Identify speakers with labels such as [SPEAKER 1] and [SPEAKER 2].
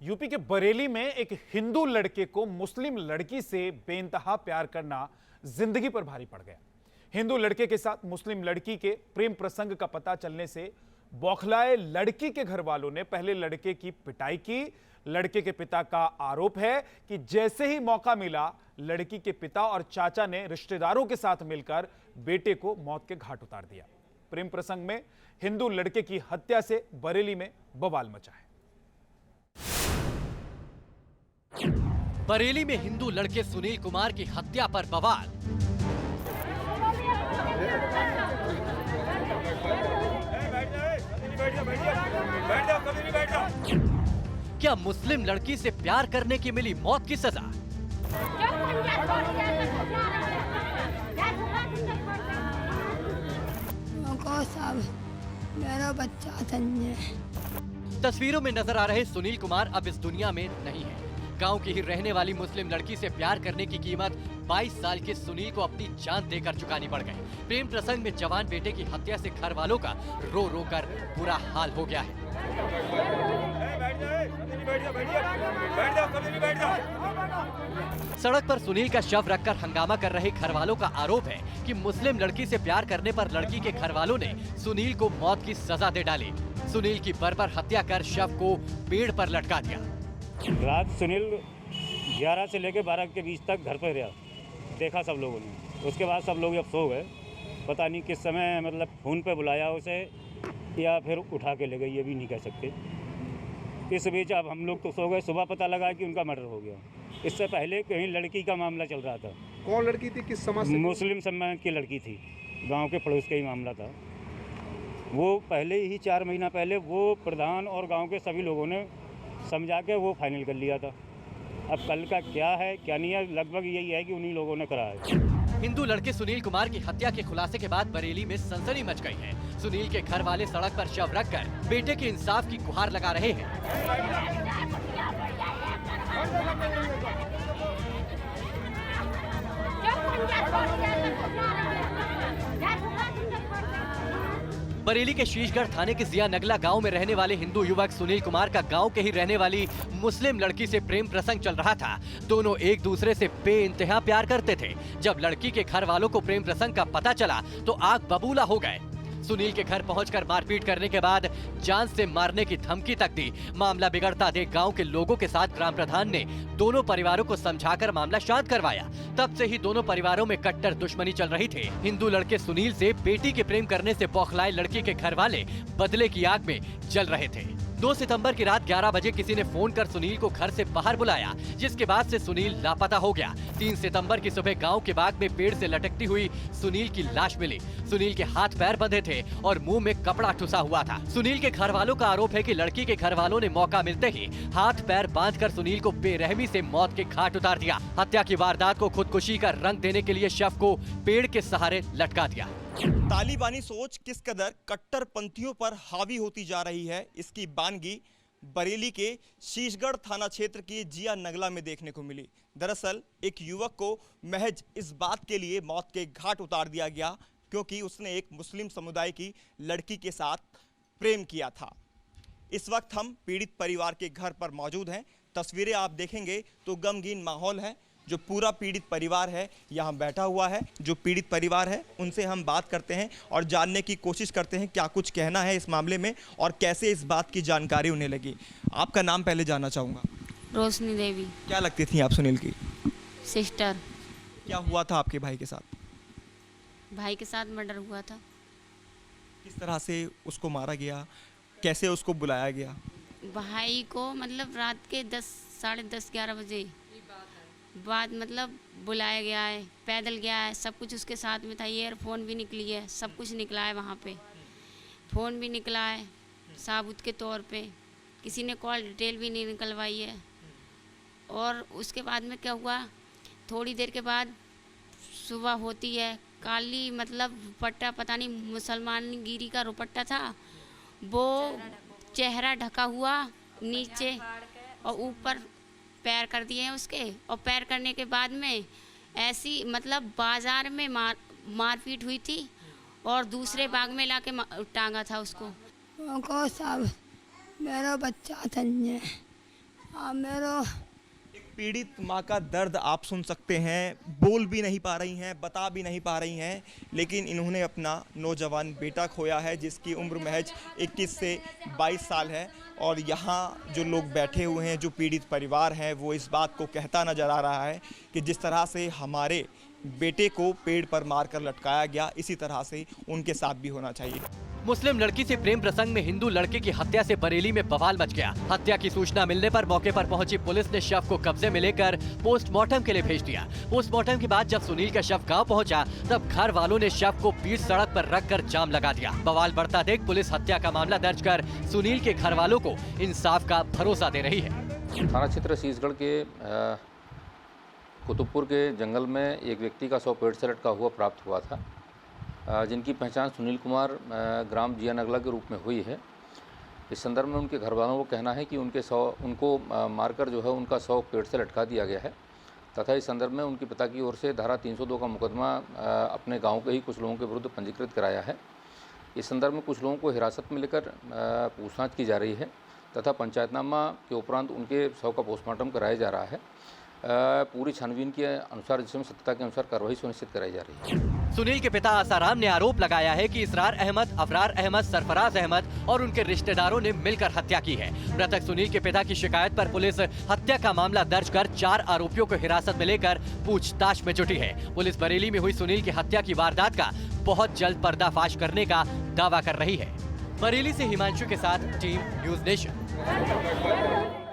[SPEAKER 1] UP के बरेली में एक हिंदू लड़के को मुस्लिम लड़की से बेइंतहा प्यार करना जिंदगी पर भारी पड़ गया। हिंदू लड़के के साथ मुस्लिम लड़की के प्रेम प्रसंग का पता चलने से बौखलाए लड़की के घर वालों ने पहले लड़के की पिटाई की। लड़के के पिता का आरोप है कि जैसे ही मौका मिला, लड़की के पिता और चाचा ने रिश्तेदारों के साथ मिलकर बेटे को मौत के घाट उतार दिया। प्रेम प्रसंग में हिंदू लड़के की हत्या से बरेली में बवाल मचा है।
[SPEAKER 2] बरेली में हिंदू लड़के सुनील कुमार की हत्या पर बवाल। क्या मुस्लिम लड़की से प्यार करने की मिली मौत की सजा?
[SPEAKER 3] मेरा बच्चा संजय।
[SPEAKER 2] तस्वीरों में नजर आ रहे सुनील कुमार अब इस दुनिया में नहीं है। गांव की ही रहने वाली मुस्लिम लड़की से प्यार करने की कीमत 22 साल के सुनील को अपनी जान देकर चुकानी पड़ गई। प्रेम प्रसंग में जवान बेटे की हत्या से घर वालों का रो रो कर बुरा हाल हो गया है। सड़क पर सुनील का शव रखकर हंगामा कर रहे घर वालों का आरोप है कि मुस्लिम लड़की से प्यार करने पर लड़की के घर वालों ने सुनील को मौत की सजा दे डाली। सुनील की बर्बर हत्या कर शव को पेड़ पर लटका दिया।
[SPEAKER 4] रात सुनील 11 से लेकर 12 के बीच तक घर पर रहा, देखा सब लोगों ने। उसके बाद सब लोग अब सो गए। पता नहीं किस समय मतलब फ़ोन पे बुलाया उसे या फिर उठा के ले गए, ये भी नहीं कह सकते। इस बीच अब हम लोग तो सो गए। सुबह पता लगा कि उनका मर्डर हो गया। इससे पहले कहीं लड़की का मामला चल रहा था।
[SPEAKER 5] कौन लड़की थी, किस समाज से?
[SPEAKER 4] मुस्लिम समाज की लड़की थी, गांव के पड़ोस का ही मामला था। वो पहले ही 4 महीना पहले वो प्रधान और गांव के सभी लोगों ने समझा के वो फाइनल कर लिया था। अब कल का क्या है क्या नहीं है, लगभग यही है कि उन्हीं लोगों ने करा है।
[SPEAKER 2] हिंदू लड़के सुनील कुमार की हत्या के खुलासे के बाद बरेली में सनसनी मच गई है। सुनील के घर वाले सड़क पर शव रखकर बेटे के इंसाफ की गुहार लगा रहे हैं। बरेली के शीशगढ़ थाने के जिया नगला गांव में रहने वाले हिंदू युवक सुनील कुमार का गांव के ही रहने वाली मुस्लिम लड़की से प्रेम प्रसंग चल रहा था। दोनों एक दूसरे से बेइंतहा प्यार करते थे। जब लड़की के घर वालों को प्रेम प्रसंग का पता चला तो आग बबूला हो गए। सुनील के घर पहुंचकर मारपीट करने के बाद जान से मारने की धमकी तक दी। मामला बिगड़ता देख गांव के लोगों के साथ ग्राम प्रधान ने दोनों परिवारों को समझाकर मामला शांत करवाया। तब से ही दोनों परिवारों में कट्टर दुश्मनी चल रही थी। हिंदू लड़के सुनील से बेटी के प्रेम करने से बौखलाए लड़की के घर वाले बदले की आग में जल रहे थे। 2 सितंबर की रात 11 बजे किसी ने फोन कर सुनील को घर से बाहर बुलाया, जिसके बाद से सुनील लापता हो गया। 3 सितंबर की सुबह गांव के बाग में पेड़ से लटकती हुई सुनील की लाश मिली। सुनील के हाथ पैर बंधे थे और मुंह में कपड़ा ठुसा हुआ था। सुनील के घर वालों का आरोप है कि लड़की के घर वालों ने मौका मिलते ही हाथ पैर बांधकर सुनील को बेरहमी से मौत के घाट उतार दिया। हत्या की वारदात को खुदकुशी का रंग देने के लिए शव को पेड़ के सहारे लटका दिया।
[SPEAKER 6] तालिबानी सोच किस कदर कट्टरपंथियों पर हावी होती जा रही है, इसकी बानगी बरेली के शीशगढ़ थाना क्षेत्र की जिया नगला में देखने को मिली। दरअसल एक युवक को महज इस बात के लिए मौत के घाट उतार दिया गया क्योंकि उसने एक मुस्लिम समुदाय की लड़की के साथ प्रेम किया था। इस वक्त हम पीड़ित परिवार के घर पर मौजूद हैं। तस्वीरें आप देखेंगे तो गमगीन माहौल है। जो पूरा पीड़ित परिवार है यहाँ बैठा हुआ है। जो पीड़ित परिवार है उनसे हम बात करते हैं और जानने की कोशिश करते हैं क्या कुछ कहना है इस मामले में और कैसे इस बात की जानकारी उन्हें लगी। आपका नाम पहले जानना चाहूँगा।
[SPEAKER 3] रोशनी देवी।
[SPEAKER 6] क्या लगती थी आप सुनील की?
[SPEAKER 3] सिस्टर।
[SPEAKER 6] क्या हुआ था आपके भाई के साथ?
[SPEAKER 3] भाई के साथ मर्डर हुआ था।
[SPEAKER 6] किस तरह से उसको मारा गया, कैसे उसको बुलाया गया?
[SPEAKER 3] भाई को मतलब रात के 10, साढ़े 10, 11 बजे बाद मतलब बुलाया गया है। पैदल गया है, सब कुछ उसके साथ में था। ईयरफोन भी निकली है, सब कुछ निकला है वहाँ पे। फ़ोन भी निकला है साबुत के तौर पे। किसी ने कॉल डिटेल भी नहीं निकलवाई है। और उसके बाद में क्या हुआ, थोड़ी देर के बाद सुबह होती है, काली मतलब दुपट्टा, पता नहीं मुसलमान गिरी का दुपट्टा था, वो चेहरा ढका हुआ नीचे और ऊपर पैर कर दिए हैं उसके। और पैर करने के बाद में ऐसी मतलब बाजार में मारपीट हुई थी और दूसरे बाग में लाके टांगा था उसको। सब मेरा बच्चा संजय
[SPEAKER 5] मेरा
[SPEAKER 6] एक पीड़ित माँ का दर्द आप सुन सकते हैं, बोल भी नहीं पा रही हैं, बता भी नहीं पा रही हैं, लेकिन इन्होंने अपना नौजवान बेटा खोया है जिसकी उम्र महज 21 से 22 साल है। और यहाँ जो लोग बैठे हुए हैं, जो पीड़ित परिवार हैं, वो इस बात को कहता नज़र आ रहा है कि जिस तरह से हमारे बेटे को पेड़ पर मारकर लटकाया गया, इसी तरह से उनके साथ भी होना चाहिए।
[SPEAKER 2] मुस्लिम लड़की से प्रेम प्रसंग में हिंदू लड़के की हत्या से बरेली में बवाल मच गया। हत्या की सूचना मिलने पर मौके पर पहुंची पुलिस ने शव को कब्जे में लेकर पोस्टमार्टम के लिए भेज दिया। पोस्टमार्टम के बाद जब सुनील का शव गांव पहुंचा, तब घर वालों ने शव को बीच सड़क पर रखकर जाम लगा दिया। बवाल बढ़ता देख पुलिस हत्या का मामला दर्ज कर सुनील के घर वालों को इंसाफ का भरोसा दे रही है।
[SPEAKER 7] थाना क्षेत्र शीशगढ़ के कुतुबपुर के जंगल में एक व्यक्ति का शव पेड़ से लटका हुआ प्राप्त हुआ था, जिनकी पहचान सुनील कुमार ग्राम जिया नगला के रूप में हुई है। इस संदर्भ में उनके घर वालों को कहना है कि उनको मारकर जो है उनका शव पेड़ से लटका दिया गया है तथा इस संदर्भ में उनके पिता की ओर से धारा 302 का मुकदमा अपने गांव के ही कुछ लोगों के विरुद्ध पंजीकृत कराया है। इस संदर्भ में कुछ लोगों को हिरासत में लेकर पूछताछ की जा रही है तथा पंचायतनामा के उपरांत उनके शव का पोस्टमार्टम कराया जा रहा है। पूरी छानबीन के अनुसार, जिसमें सत्यता के अनुसार कार्रवाई सुनिश्चित कराई जा रही है।
[SPEAKER 2] सुनील के पिता आसाराम ने आरोप लगाया है कि इसरार अहमद, अबरार अहमद, सरफराज अहमद और उनके रिश्तेदारों ने मिलकर हत्या की है। मृतक सुनील के पिता की शिकायत पर पुलिस हत्या का मामला दर्ज कर 4 आरोपियों को हिरासत में लेकर पूछताछ में जुटी है। पुलिस बरेली में हुई सुनील की हत्या की वारदात का बहुत जल्द पर्दाफाश करने का दावा कर रही है। बरेली से हिमांशु के साथ टीम न्यूज़ नेशन।